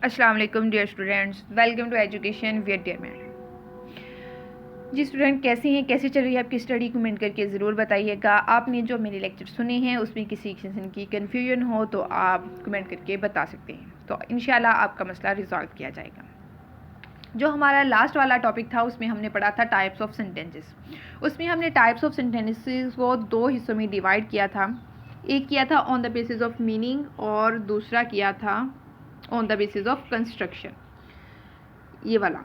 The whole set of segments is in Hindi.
अस्सलाम वालेकुम dear students, welcome to education with dear man. जी स्टूडेंट, कैसे हैं, कैसे चल रही है आपकी स्टडी? कमेंट करके ज़रूर बताइएगा। आपने जो मेरे लेक्चर सुने हैं उसमें किसी किस्म की कन्फ्यूजन हो तो आप कमेंट करके बता सकते हैं, तो इंशाल्लाह आपका मसला रिजॉल्व किया जाएगा। जो हमारा लास्ट वाला टॉपिक था उसमें हमने पढ़ा था टाइप्स ऑफ सेंटेंसेस। उसमें हमने टाइप्स ऑफ सेंटेंसेस को दो हिस्सों में डिवाइड किया था। एक किया था on the basis of meaning और दूसरा किया था on the basis of construction. ये वाला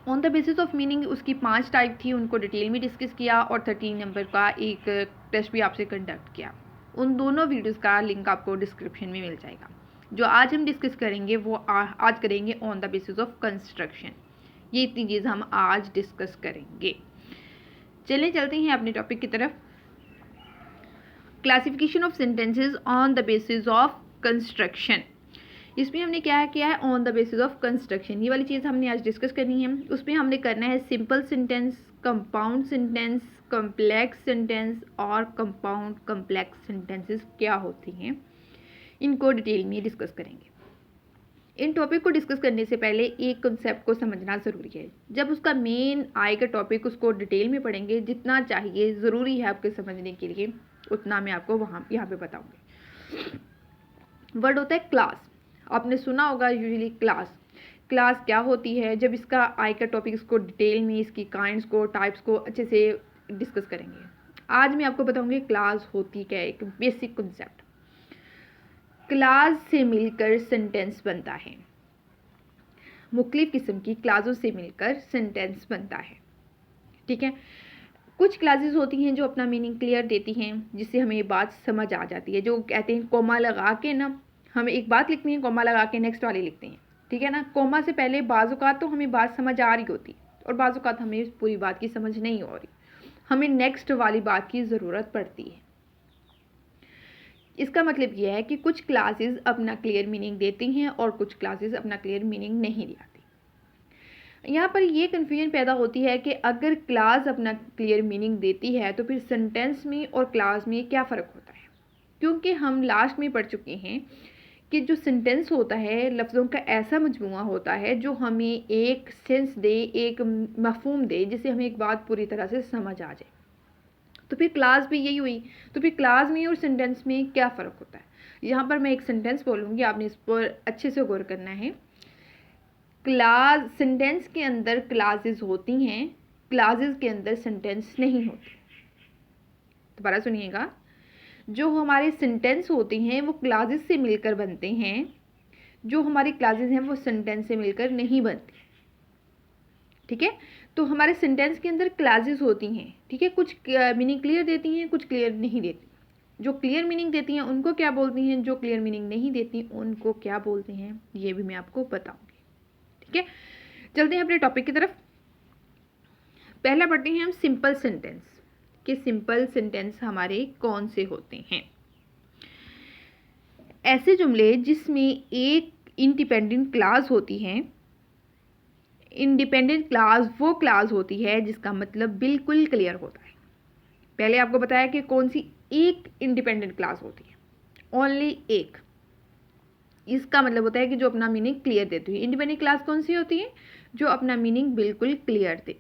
on the basis of meaning उसकी 5 टाइप थी, उनको डिटेल में डिस्कस किया और 13 नंबर का एक टेस्ट भी आपसे कंडक्ट किया। उन दोनों वीडियोस का लिंक आपको डिस्क्रिप्शन में मिल जाएगा। जो आज हम डिस्कस करेंगे वो आज करेंगे on the basis of construction. ये इतनी चीज़ हम आज डिस्कस करेंगे। चलें चलते हैं अपने टॉपिक की तरफ। Classification of sentences on the basis of construction. इसमें हमने क्या किया है, on the basis of construction. ये वाली चीज़ हमने आज डिस्कस करनी है। उसमें हमने करना है simple sentence, compound sentence, complex sentence और कंपाउंड कम्प्लेक्स सेंटेंसेस क्या होती हैं, इनको डिटेल में डिस्कस करेंगे। इन टॉपिक को डिस्कस करने से पहले एक कंसेप्ट को समझना ज़रूरी है। जब उसका मेन आएगा टॉपिक उसको डिटेल में पढ़ेंगे, जितना चाहिए ज़रूरी है आपके समझने के लिए उतना मैं आपको यहाँ पे बताऊँगी। वर्ड होता है क्लास। आपने सुना होगा यूजुअली क्लास। क्लास क्या होती है? जब इसका आई का टॉपिक इसको डिटेल में इसकी काइंड्स को टाइप्स को अच्छे से डिस्कस करेंगे। आज मैं आपको बताऊंगी क्लास होती क्या है, एक बेसिक कॉन्सेप्ट। क्लास से मिलकर सेंटेंस बनता है। मुख्तलिफ किस्म की क्लासों से मिलकर सेंटेंस बनता है, ठीक है। कुछ क्लासेस होती हैं जो अपना मीनिंग क्लियर देती हैं, जिससे हमें ये बात समझ आ जाती है। जो कहते हैं कोमा लगा के ना, हमें एक बात लिखनी है, कोमा लगा के नेक्स्ट वाली लिखते हैं, ठीक है ना। कोमा से पहले बाज़-औक़ात तो हमें बात समझ आ रही होती और बाज़-औक़ात हमें पूरी बात की समझ नहीं हो रही, हमें नेक्स्ट वाली बात की ज़रूरत पड़ती है। इसका मतलब यह है कि कुछ क्लासेस अपना क्लियर मीनिंग देती हैं और कुछ क्लासेस अपना क्लियर मीनिंग नहीं लाती। यहाँ पर ये कन्फ्यूजन पैदा होती है कि अगर क्लास अपना क्लियर मीनिंग देती है तो फिर सेंटेंस में और क्लास में क्या फ़र्क होता है। क्योंकि हम लास्ट में पढ़ चुके हैं कि जो सेंटेंस होता है लफ्ज़ों का ऐसा मजमूआ होता है जो हमें एक सेंस दे, एक मफहूम दे, जिससे हमें एक बात पूरी तरह से समझ आ जाए। तो फिर क्लास भी यही हुई। तो फिर क्लास में और सेंटेंस में क्या फ़र्क होता है? यहाँ पर मैं एक सेंटेंस बोलूँगी, आपने इस पर अच्छे से गौर करना है। क्लास सेंटेंस के अंदर क्लासेस होती हैं, क्लासेस के अंदर सेंटेंस नहीं होती। दोबारा सुनिएगा, जो हमारे सेंटेंस होते हैं वो क्लासेस से मिलकर बनते हैं, जो हमारी क्लासेस हैं वो सेंटेंस से मिलकर नहीं बनती, ठीक है। तो हमारे सेंटेंस के अंदर क्लासेस होती हैं, ठीक है। कुछ मीनिंग क्लियर देती हैं, कुछ क्लियर नहीं देती। जो क्लियर मीनिंग देती हैं उनको क्या बोलती हैं, जो क्लियर मीनिंग नहीं देती उनको क्या बोलते हैं, ये भी मैं आपको बताऊंगी, ठीक है। चलते हैं अपने टॉपिक की तरफ। पहला पढ़ते हैं हम सिंपल सेंटेंस कि सिंपल सेंटेंस हमारे कौन से होते हैं। ऐसे जुमले जिसमें एक इंडिपेंडेंट क्लास होती है। इंडिपेंडेंट क्लास वो क्लास होती है जिसका मतलब बिल्कुल क्लियर होता है। पहले आपको बताया कि कौन सी एक इंडिपेंडेंट क्लास होती है, ओनली एक। इसका मतलब होता है कि जो अपना मीनिंग क्लियर देती है। इंडिपेंडेंट क्लास कौन सी होती है? जो अपना मीनिंग बिल्कुल क्लियर दे।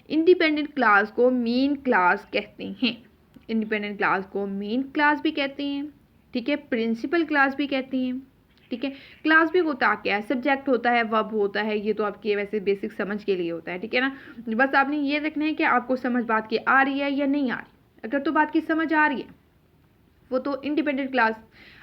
इंडिपेंडेंट क्लास को मेन क्लास कहते हैं। इंडिपेंडेंट क्लास को मेन क्लास भी कहते हैं, ठीक है। प्रिंसिपल क्लास भी कहते हैं, ठीक है। क्लास भी होता क्या है? सब्जेक्ट होता है, वर्ब होता है, ये तो आपके वैसे बेसिक समझ के लिए होता है, ठीक है ना। बस आपने ये देखना है कि आपको समझ बात की आ रही है या नहीं आ रही। अगर तो बात की समझ आ रही है वो तो इंडिपेंडेंट क्लास,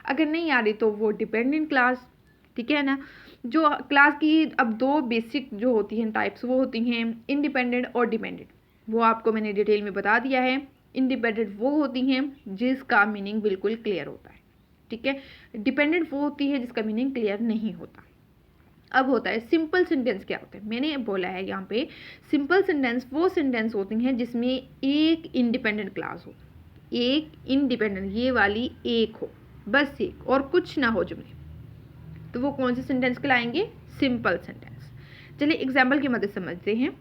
अगर नहीं आ रही तो वो डिपेंडेंट क्लास, ठीक है ना। जो क्लास की अब दो बेसिक जो होती हैं टाइप्स, वो होती हैं इंडिपेंडेंट और डिपेंडेंट। वो आपको मैंने डिटेल में बता दिया है। इंडिपेंडेंट वो होती हैं जिसका मीनिंग बिल्कुल क्लियर होता है, ठीक है। डिपेंडेंट वो होती है जिसका मीनिंग क्लियर नहीं होता। अब होता है सिंपल सेंटेंस। क्या होता है? मैंने बोला है यहाँ पे सिंपल सेंटेंस वो सेंटेंस होती हैं जिसमें एक इंडिपेंडेंट क्लास हो, एक इंडिपेंडेंट, ये वाली एक हो, बस एक, और कुछ ना हो जुमले। तो वो कौन से सेंटेंस कहलाएंगे? Simple sentence. चलिए एग्जाम्पल की मदद समझते हैं।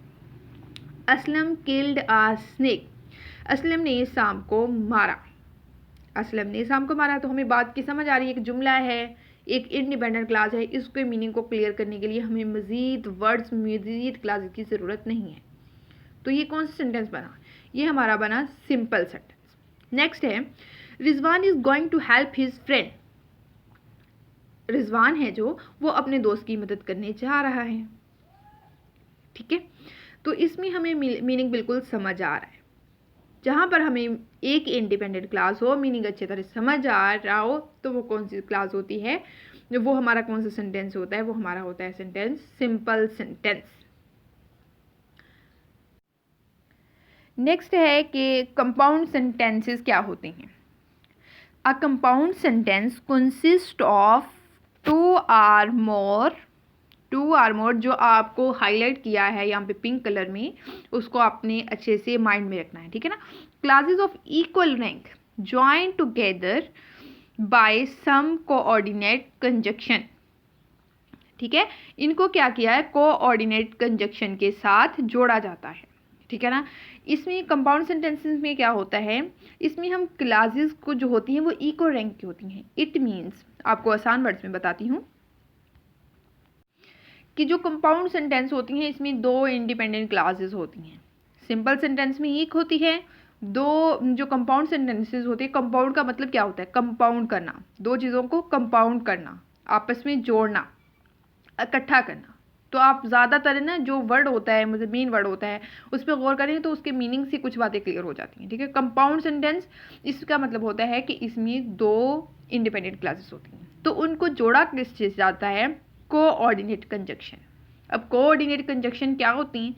असलम किल्ड आ स्नेक। असलम ने सांप को मारा। असलम ने सांप को मारा, तो हमें बात की समझ आ रही है कि जुमला है, एक इंडिपेंडेंट क्लास है, इसके मीनिंग को क्लियर करने के लिए हमें मज़ीद वर्ड्स, मज़ीद क्लासेस की ज़रूरत नहीं है। तो ये कौन सा सेंटेंस बना? ये हमारा बना सिंपल सेंटेंस। नेक्स्ट है Rizwan is going to help his friend. Rizwan है जो, वो अपने दोस्त की मदद करने जा रहा है। ठीक है, तो इसमें हमें मीनिंग बिल्कुल समझ आ रहा है। जहाँ पर हमें एक इंडिपेंडेंट क्लास हो, मीनिंग अच्छी तरह समझ आ रहा हो, तो वो कौन सी क्लास होती है, जो वो हमारा कौन सा सेंटेंस होता है, वो हमारा होता है सेंटेंस सिंपल सेंटेंस। नेक्स्ट है कि कंपाउंड सेंटेंसेस क्या होते हैं। A compound sentence consist of two or more जो आपको हाईलाइट किया है यहाँ पे पिंक कलर में, उसको आपने अच्छे से माइंड में रखना है। ठीक है ना। Clauses of equal rank join together by some coordinate conjunction. ठीक है, इनको क्या किया है, कोऑर्डिनेट कंजक्शन के साथ जोड़ा जाता है। ठीक है ना। इसमें कंपाउंड सेंटेंसेस में क्या होता है, इसमें हम क्लासेस को जो होती हैं वो इक्वल रैंक की होती हैं। इट मीन्स, आपको आसान वर्ड्स में बताती हूँ कि जो कंपाउंड सेंटेंस होती हैं इसमें दो इंडिपेंडेंट क्लासेस होती हैं। सिंपल सेंटेंस में एक होती है, दो जो कंपाउंड सेंटेंसेस होते हैं, कंपाउंड का मतलब क्या होता है, कंपाउंड करना, दो चीज़ों को कंपाउंड करना, आपस में जोड़ना, इकट्ठा करना। तो आप ज़्यादातर ना जो वर्ड होता है, मतलब मेन वर्ड होता है, उस पर गौर करें तो उसके मीनिंग से कुछ बातें क्लियर हो जाती हैं। ठीक है, कंपाउंड सेंटेंस इसका मतलब होता है कि इसमें दो इंडिपेंडेंट क्लासेस होती हैं, तो उनको जोड़ा किस चीज़ जाता है, कोऑर्डिनेट कंजक्शन। अब कोऑर्डिनेट कंजक्शन क्या होती हैं,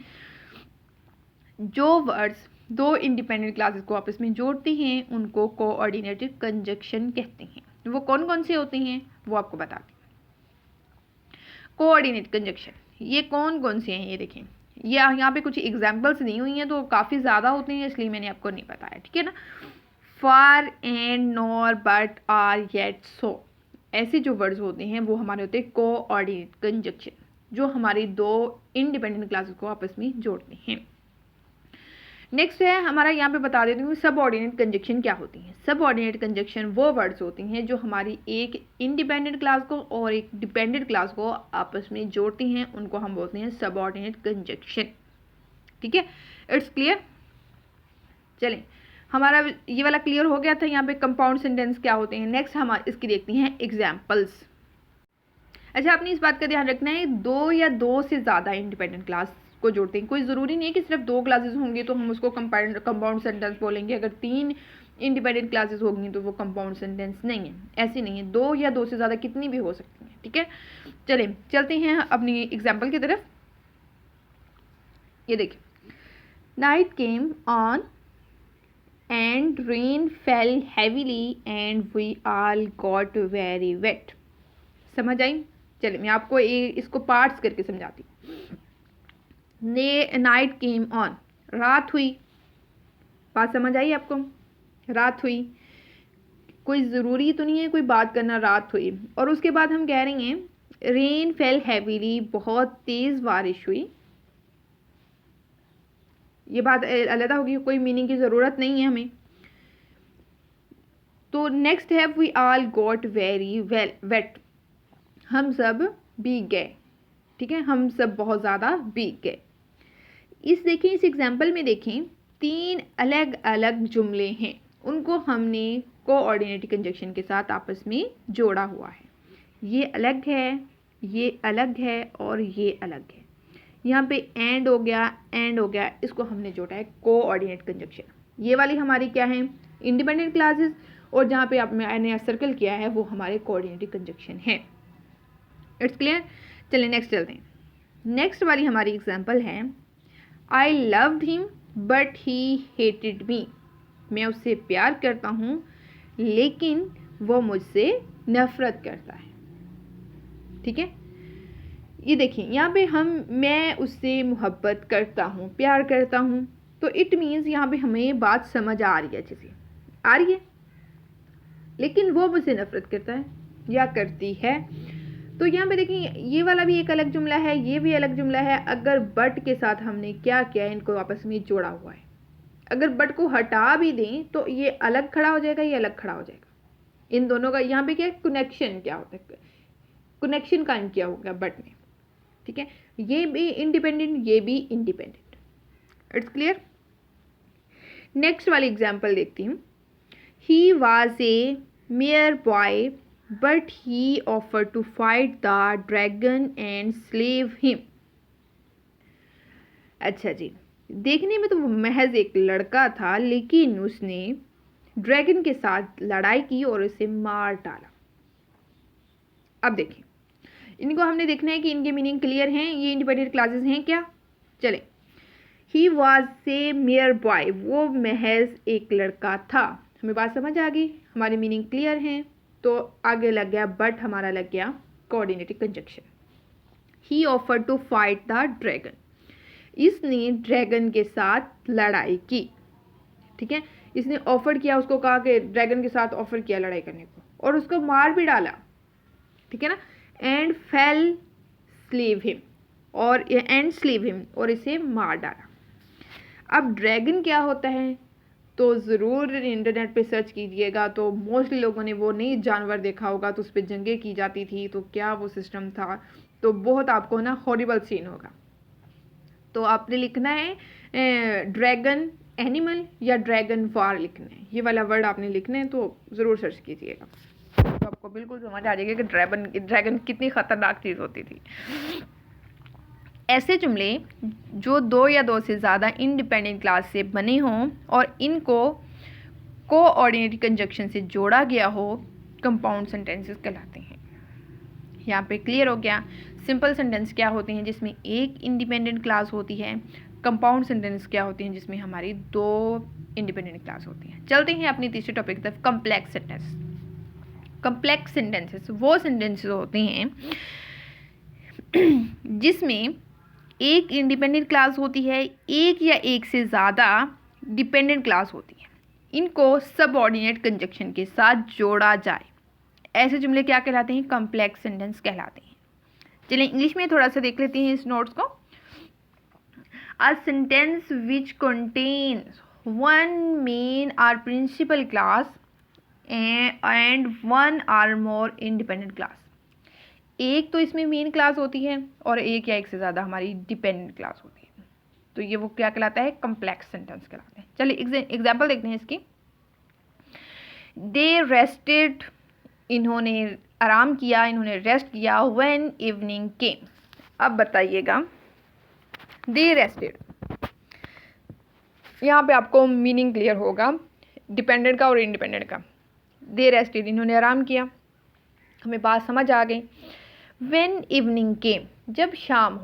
जो वर्ड्स दो इंडिपेंडेंट क्लासेस को आपस में जोड़ती हैं उनको कोऑर्डिनेटेड कंजक्शन कहते हैं। वो कौन कौन से होते हैं वो आपको बताते हैं। कोऑर्डिनेट कंजक्शन ये कौन कौन से हैं, ये देखें, ये यहाँ पे कुछ एग्जांपल्स दी हुई हैं तो काफ़ी ज़्यादा होते हैं, इसलिए मैंने आपको नहीं बताया। ठीक है ना। For and, nor, but, or, yet, so, ऐसे जो वर्ड्स होते हैं वो हमारे होते हैं कोऑर्डिनेट कंजक्शन, जो हमारी दो इंडिपेंडेंट क्लासेस को आपस में जोड़ते हैं। नेक्स्ट है हमारा, यहाँ पे बता देती हूँ सब ऑर्डिनेट कंजक्शन क्या होती है। सब ऑर्डिनेट कंजक्शन वो वर्ड्स होती हैं जो हमारी एक इंडिपेंडेंट क्लास को और एक डिपेंडेंट क्लास को आपस में जोड़ती हैं, उनको हम बोलते हैं सब ऑर्डिनेट कंजक्शन। ठीक है, इट्स क्लियर। चलें, हमारा ये वाला क्लियर हो गया था यहाँ पे कंपाउंड सेंटेंस क्या होते हैं। नेक्स्ट हम इसकी देखते हैं एग्जाम्पल्स। अच्छा, आपने इस बात का ध्यान रखना है, दो या दो से ज़्यादा इंडिपेंडेंट क्लास को जोड़ते हैं। कोई ज़रूरी नहीं है कि सिर्फ दो क्लासेस होंगी तो हम उसको कंपाउंड सेंटेंस बोलेंगे, अगर तीन इंडिपेंडेंट क्लासेस होंगी तो वो कंपाउंड सेंटेंस नहीं है। ऐसे नहीं है, दो या दो से ज़्यादा कितनी भी हो सकती हैं। ठीक है, चलें चलते हैं अपनी एग्जाम्पल की तरफ। ये देखिए, night came on and rain fell heavily and we all got very wet। समझ आई? चलिए मैं आपको इसको पार्ट्स करके समझाती हूँ। नाइट केम ऑन, रात हुई, बात समझ आई आपको, रात हुई, कोई ज़रूरी तो नहीं है कोई बात करना, रात हुई। और उसके बाद हम कह रही हैं रेन फेल हैवीली, बहुत तेज़ बारिश हुई। ये बात अलग होगी, कोई मीनिंग की ज़रूरत नहीं है हमें। तो नेक्स्ट है we all got very wet, हम सब भीग गए। ठीक है, हम सब बहुत ज़्यादा भीग गए। देखें इस एग्जाम्पल में देखें, तीन अलग अलग जुमले हैं, उनको हमने कोऑर्डिनेट कंजक्शन के साथ आपस में जोड़ा हुआ है। ये अलग है, ये अलग है और ये अलग है। यहाँ पे एंड हो गया, इसको हमने जोड़ा है कोऑर्डिनेट कंजक्शन। ये वाली हमारी क्या है, इंडिपेंडेंट क्लासेस, और जहाँ पे मैंने सर्कल किया है वो हमारे कोऑर्डिनेट कंजक्शन है। It's clear. चलिए नेक्स्ट चलते हैं। नेक्स्ट वाली हमारी एग्जांपल है, I loved him but he hated me. मैं उससे प्यार करता हूँ लेकिन वो मुझसे नफरत करता है। ठीक है, ये देखिए यहाँ पे मैं उससे मोहब्बत करता हूँ, प्यार करता हूँ, तो इट मीन्स यहाँ पे हमें बात समझ आ रही है, अच्छे से आ रही है, लेकिन वो मुझसे नफरत करता है या करती है। तो यहाँ पे देखिए ये वाला भी एक अलग जुमला है, ये भी अलग जुमला है। अगर बट के साथ हमने क्या किया है, इनको आपस में जोड़ा हुआ है। अगर बट को हटा भी दें तो ये अलग खड़ा हो जाएगा, ये अलग खड़ा हो जाएगा। इन दोनों का यहाँ पे क्या कनेक्शन क्या होता है, कनेक्शन कायम किया होगा बट ने, ठीक है। ये भी इंडिपेंडेंट, ये भी इंडिपेंडेंट। It's clear. नेक्स्ट वाली एग्जाम्पल देखती हूँ। He was a mere boy but he offer to fight the dragon and slew him. अच्छा जी, देखने में तो वो महज एक लड़का था, लेकिन उसने ड्रैगन के साथ लड़ाई की और उसे मार डाला। अब देखिए, इनको हमने देखना है कि इनके मीनिंग क्लियर हैं, ये इंडिपेंडेंट क्लासेस हैं क्या। चले, ही वॉज ए मेयर बॉय, वो महज एक लड़का था। हमें बात समझ आ गई, हमारी मीनिंग क्लियर हैं। तो आगे लग गया बट, हमारा लग गया coordinative conjunction. He offer to fight the dragon, इसने ड्रैगन के साथ लड़ाई की, ठीक है। इसने ऑफर किया, उसको कहा कि ड्रैगन के साथ ऑफर किया लड़ाई करने को, और उसको मार भी डाला, ठीक है ना। एंड फेल स्लेव हिम, और एंड स्लेव हिम, और इसे मार डाला। अब ड्रैगन क्या होता है, तो ज़रूर इंटरनेट पे सर्च कीजिएगा, तो मोस्टली लोगों ने वो नहीं जानवर देखा होगा, तो उस पर जंगें की जाती थी, तो क्या वो सिस्टम था, तो बहुत आपको ना हॉरिबल सीन होगा। तो आपने लिखना है ड्रैगन एनिमल या ड्रैगन वार लिखना है, ये वाला वर्ड आपने लिखना है, तो ज़रूर सर्च कीजिएगा, तो आपको बिल्कुल समझ आ जाएगा कि ड्रैगन कितनी ख़तरनाक चीज़ होती थी। ऐसे जुमले जो दो या दो से ज़्यादा इंडिपेंडेंट क्लास से बने हों और इनको कोऑर्डिनेटिव कंजंक्शन से जोड़ा गया हो, कंपाउंड सेंटेंसेस कहलाते हैं। यहाँ पे क्लियर हो गया। सिंपल सेंटेंस क्या होते हैं जिसमें एक इंडिपेंडेंट क्लास होती है, कंपाउंड सेंटेंस क्या होती हैं जिसमें हमारी दो इंडिपेंडेंट क्लास होती हैं। चलते हैं अपनी तीसरे टॉपिक की तरफ, कम्प्लेक्स सेंटेंस। कम्प्लेक्स सेंटेंसेस वो सेंटेंसेस होते हैं जिसमें एक इंडिपेंडेंट क्लास होती है, एक या एक से ज़्यादा डिपेंडेंट क्लास होती है, इनको सबऑर्डिनेट कंजंक्शन के साथ जोड़ा जाए, ऐसे जुमले क्या कहलाते हैं, कम्प्लेक्स सेंटेंस कहलाते हैं। चलिए इंग्लिश में थोड़ा सा देख लेते हैं इस नोट्स को। A sentence which contains one main और प्रिंसिपल क्लास एंड वन और मोर इंडिपेंडेंट क्लास। एक तो इसमें मेन क्लास होती है और एक या एक से ज़्यादा हमारी डिपेंडेंट क्लास होती है, तो ये वो क्या कहलाता है, कम्प्लेक्स सेंटेंस कहलाते हैं। चलिए एग्जाम्पल देखते हैं इसकी। दे रेस्टेड, इन्होंने आराम किया, इन्होंने रेस्ट किया। व्हेन इवनिंग केम, अब बताइएगा दे रेस्टेड, यहाँ पे आपको मीनिंग क्लियर होगा डिपेंडेंट का और इंडिपेंडेंट का। दे रेस्टेड, इन्होंने आराम किया, हमें बात समझ आ गई। व्हेन इवनिंग केम, जब शाम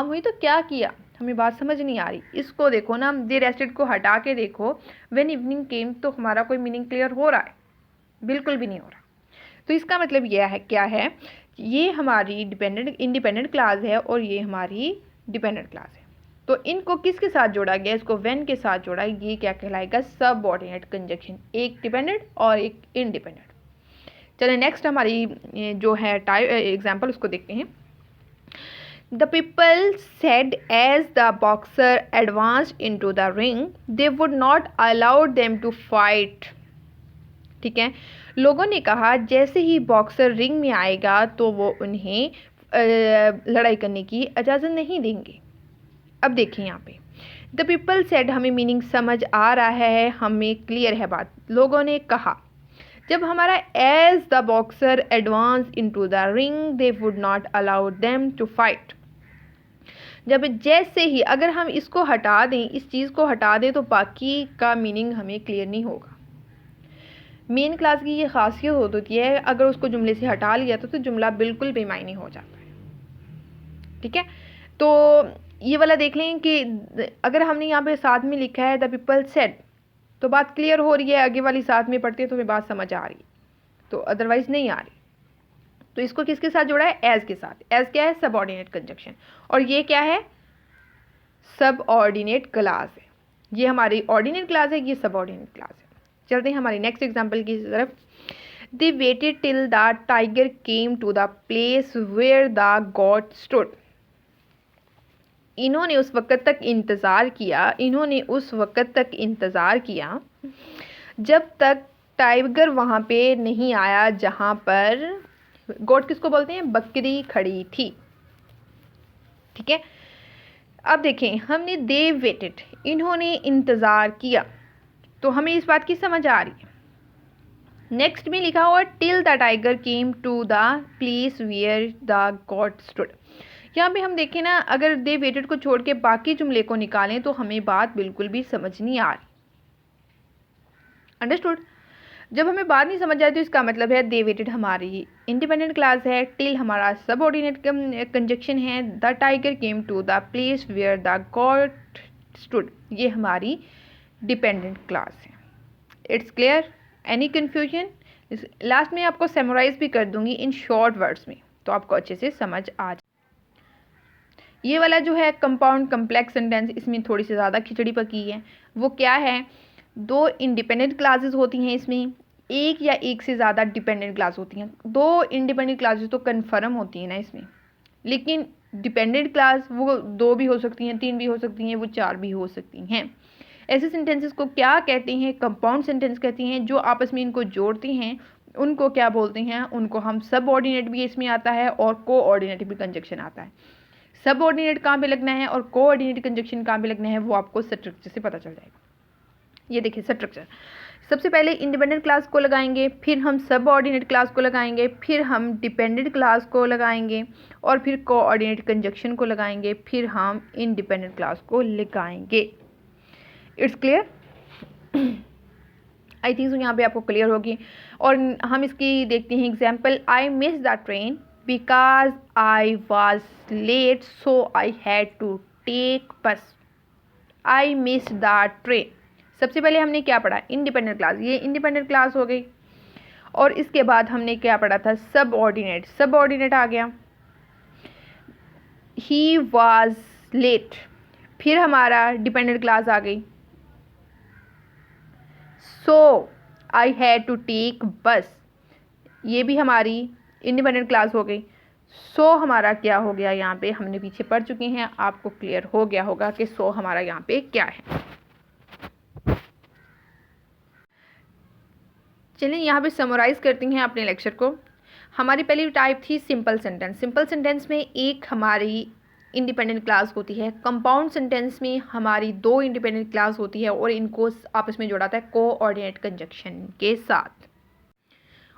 हुई तो क्या किया, हमें बात समझ नहीं आ रही। इसको देखो ना, दे रेस्टेड को हटा के देखो, व्हेन इवनिंग केम, तो हमारा कोई मीनिंग क्लियर हो रहा है, बिल्कुल भी नहीं हो रहा। तो इसका मतलब यह है क्या है, ये हमारी इंडिपेंडेंट क्लास है और ये हमारी डिपेंडेंट क्लास है, तो इनको किसके साथ जोड़ा गया, इसको व्हेन के साथ जोड़ा, ये क्या कहलाएगा, सबऑर्डिनेट कंजंक्शन, एक डिपेंडेंट और एक इंडिपेंडेंट। चलिए नेक्स्ट हमारी जो है एग्जाम्पल उसको देखते हैं। The people said as the boxer advanced into the ring they would not allow them to fight. ठीक है, लोगों ने कहा जैसे ही बॉक्सर रिंग में आएगा तो वो उन्हें लड़ाई करने की इजाज़त नहीं देंगे। अब देखिए यहाँ पे द पीपल सेड, हमें मीनिंग समझ आ रहा है, हमें क्लियर है बात। लोगों ने कहा, जब हमारा as the boxer advance into the ring they would not allow them to fight, जब जैसे ही, अगर हम इसको हटा दें, इस चीज़ को हटा दें, तो बाकी का मीनिंग हमें क्लियर नहीं होगा। मेन क्लास की ये खासियत होती है, अगर उसको जुमले से हटा लिया तो जुमला बिल्कुल बेमायनी हो जाता है। ठीक है, तो ये वाला देख लें कि अगर हमने यहाँ पे साथ में लिखा है द पीपल सेड, तो बात क्लियर हो रही है, आगे वाली साथ में पढ़ते हैं तो हमें बात समझ आ रही है, तो अदरवाइज नहीं आ रही। तो इसको किसके साथ जोड़ा है, एज के साथ। एज क्या है, सबऑर्डिनेट कंजंक्शन, और ये क्या है, सबऑर्डिनेट क्लास है। ये हमारी ऑर्डिनेट क्लास है, ये सबऑर्डिनेट क्लास है। चलते हैं हमारी नेक्स्ट एग्जाम्पल की तरफ। They waited till the tiger came to the place where the god stood, इन्होंने उस वक्त तक इंतज़ार किया जब तक टाइगर वहाँ पे नहीं आया जहाँ पर गोट किसको बोलते हैं? बकरी खड़ी थी। ठीक है, अब देखें, हमने दे वेटेड, इन्होंने इंतज़ार किया, तो हमें इस बात की समझ आ रही है। नेक्स्ट में लिखा हुआ till the tiger came to the place where the god stood. यहाँ पे हम देखें ना, अगर दे वेटेड को छोड़ के बाकी जुमले को निकालें तो हमें बात बिल्कुल भी समझ नहीं आ रही। अंडरस्टूड? जब हमें बात नहीं समझ आए तो इसका मतलब है दे वेटेड हमारी इंडिपेंडेंट क्लास है, टिल हमारा सबऑर्डिनेट कंजक्शन है, the tiger came to the place where the god stood ये हमारी डिपेंडेंट क्लास है। It's clear? Any confusion? Last में आपको समराइज भी कर दूंगी इन शॉर्ट वर्ड्स में, तो आपको अच्छे से समझ आ जाए। ये वाला जो है कंपाउंड कम्प्लेक्स सेंटेंस, इसमें थोड़ी सी ज़्यादा खिचड़ी पकी है। वो क्या है? दो इंडिपेंडेंट क्लासेस होती हैं इसमें, एक या एक से ज़्यादा डिपेंडेंट क्लास होती हैं। दो इंडिपेंडेंट क्लासेस तो कन्फर्म होती हैं ना इसमें, लेकिन डिपेंडेंट क्लास वो दो भी हो सकती हैं, तीन भी हो सकती हैं, वो चार भी हो सकती हैं। ऐसे सेंटेंसेस को क्या कहते हैं? कंपाउंड सेंटेंस कहते हैं। जो आपस में इनको जोड़ते हैं उनको क्या बोलते हैं? उनको हम सबऑर्डिनेट भी इसमें आता है और कोऑर्डिनेट भी कंजक्शन आता है। सबऑर्डिनेट कहाँ पे लगना है और कोऑर्डिनेट कंजक्शन कहाँ पे लगना है वो आपको स्ट्रक्चर से पता चल जाएगा। ये देखिए स्ट्रक्चर, सबसे पहले इंडिपेंडेंट क्लास को लगाएंगे, फिर हम सबऑर्डिनेट क्लास को लगाएंगे, फिर हम डिपेंडेंट क्लास को लगाएंगे और फिर कोऑर्डिनेट कंजक्शन को लगाएंगे, फिर हम इंडिपेंडेंट क्लास को लगाएंगे। It's clear? I think so यहाँ पे आपको क्लियर होगी। और हम इसकी देखते हैं example. I miss the train because I was late so I had to take bus. I miss the train, सबसे पहले हमने क्या पढ़ा? इंडिपेंडेंट क्लास, ये इंडिपेंडेंट क्लास हो गई। और इसके बाद हमने क्या पढ़ा था? सबऑर्डिनेट, सबऑर्डिनेट आ गया। ही वॉज लेट, फिर हमारा डिपेंडेंट क्लास आ गई। सो आई हैड टू टेक बस, ये भी हमारी इंडिपेंडेंट क्लास हो गई। सो हमारा क्या हो गया? यहाँ पे हमने पीछे पढ़ चुके हैं, आपको क्लियर हो गया होगा कि सो हमारा यहाँ पे क्या है। चलिए यहाँ पे समराइज करती हैं अपने लेक्चर को। हमारी पहली टाइप थी सिंपल सेंटेंस। सिंपल सेंटेंस में एक हमारी इंडिपेंडेंट क्लास होती है। कंपाउंड सेंटेंस में हमारी दो इंडिपेंडेंट क्लास होती है और इनको आपस में जोड़ा था कोऑर्डिनेट कंजक्शन के साथ।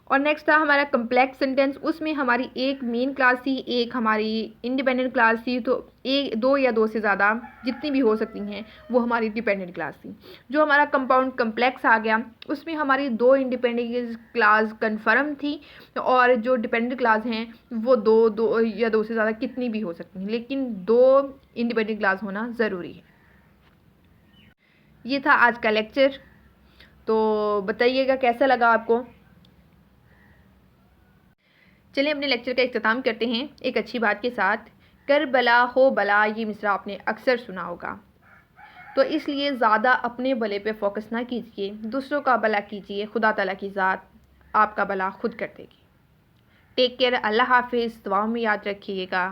और नेक्स्ट था हमारा कम्प्लेक्स सेंटेंस, उसमें हमारी एक मेन क्लास थी, एक हमारी इंडिपेंडेंट क्लास थी। तो एक, दो या दो से ज़्यादा जितनी भी हो सकती हैं वो हमारी डिपेंडेंट क्लास थी। जो हमारा कंपाउंड कम्प्लेक्स आ गया उसमें हमारी दो इंडिपेंडेंट क्लास कन्फर्म थी और जो डिपेंडेंट क्लास हैं वो दो या दो से ज़्यादा कितनी भी हो सकती हैं, लेकिन दो इंडिपेंडेंट क्लास होना ज़रूरी है। ये था आज का लेक्चर, तो बताइएगा कैसा लगा आपको। चलिए अपने लेक्चर का इख्तिताम करते हैं एक अच्छी बात के साथ। कर बला हो बला, ये मिसरा आपने अक्सर सुना होगा, तो इसलिए ज़्यादा अपने भले पे फोकस ना कीजिए, दूसरों का भला कीजिए। खुदा ताला की ज़ात आपका भला खुद कर देगी। टेक केयर, अल्लाह हाफिज़, दुआ में याद रखिएगा।